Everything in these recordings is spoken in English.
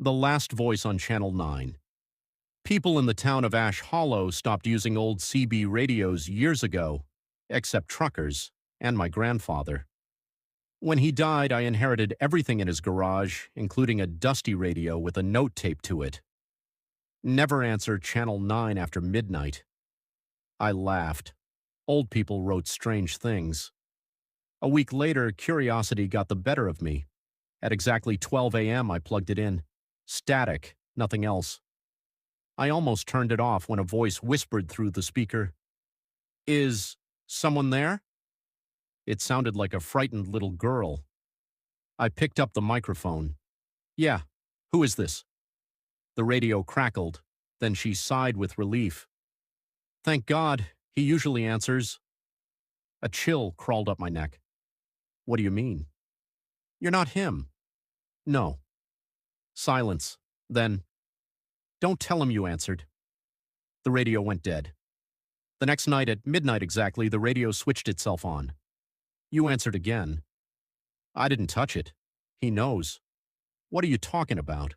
The last voice on Channel 9. People in the town of Ash Hollow stopped using old CB radios years ago, except truckers and my grandfather. When he died, I inherited everything in his garage, including a dusty radio with a note taped to it. Never answer Channel 9 after midnight. I laughed. Old people wrote strange things. A week later, curiosity got the better of me. At exactly 12 a.m., I plugged it in. Static, nothing else. I almost turned it off when a voice whispered through the speaker, "Is someone there?" It sounded like a frightened little girl. I picked up the microphone. "Yeah, who is this?" The radio crackled. Then she sighed with relief. "Thank God, he usually answers." A chill crawled up my neck. "What do you mean?" "You're not him." "No." Silence. Then, "Don't tell him you answered." The radio went dead. The next night at midnight exactly, the radio switched itself on. "You answered again." "I didn't touch it. He knows." "What are you talking about?"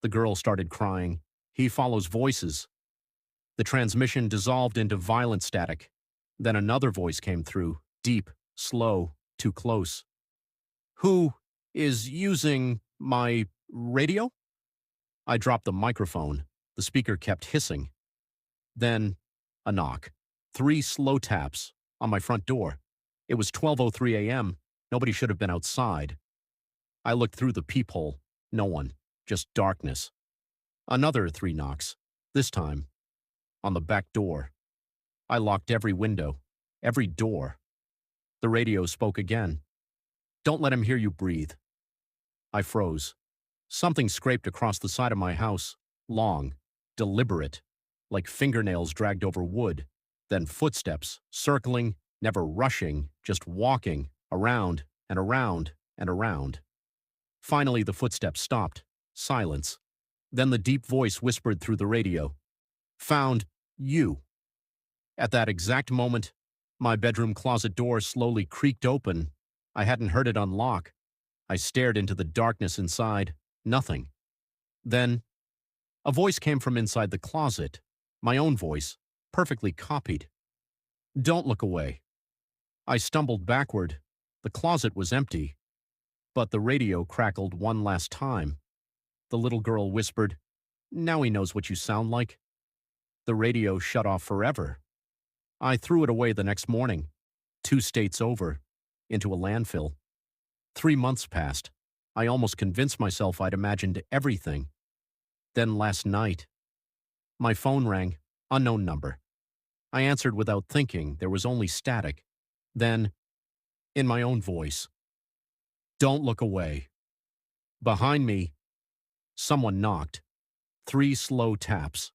The girl started crying. "He follows voices." The transmission dissolved into violent static. Then another voice came through, deep, slow, too close. "Who is using my radio?" I dropped the microphone. The speaker kept hissing. Then, a knock. 3 slow taps on my front door. It was 12:03 a.m. Nobody should have been outside. I looked through the peephole. No one. Just darkness. Another 3 knocks. This time, on the back door. I locked every window, every door. The radio spoke again. "Don't let him hear you breathe." I froze. Something scraped across the side of my house. Long, deliberate, like fingernails dragged over wood. Then footsteps, circling, never rushing, just walking, around and around and around. Finally, the footsteps stopped. Silence. Then the deep voice whispered through the radio, "Found you." At that exact moment, my bedroom closet door slowly creaked open. I hadn't heard it unlock. I stared into the darkness inside. Nothing. Then, a voice came from inside the closet. My own voice, perfectly copied. "Don't look away." I stumbled backward. The closet was empty. But the radio crackled one last time. The little girl whispered, "Now he knows what you sound like." The radio shut off forever. I threw it away the next morning, 2 states over, into a landfill. 3 months passed. I almost convinced myself I'd imagined everything. Then last night, my phone rang, unknown number. I answered without thinking. There was only static. Then, in my own voice, "Don't look away." Behind me, someone knocked. 3 slow taps.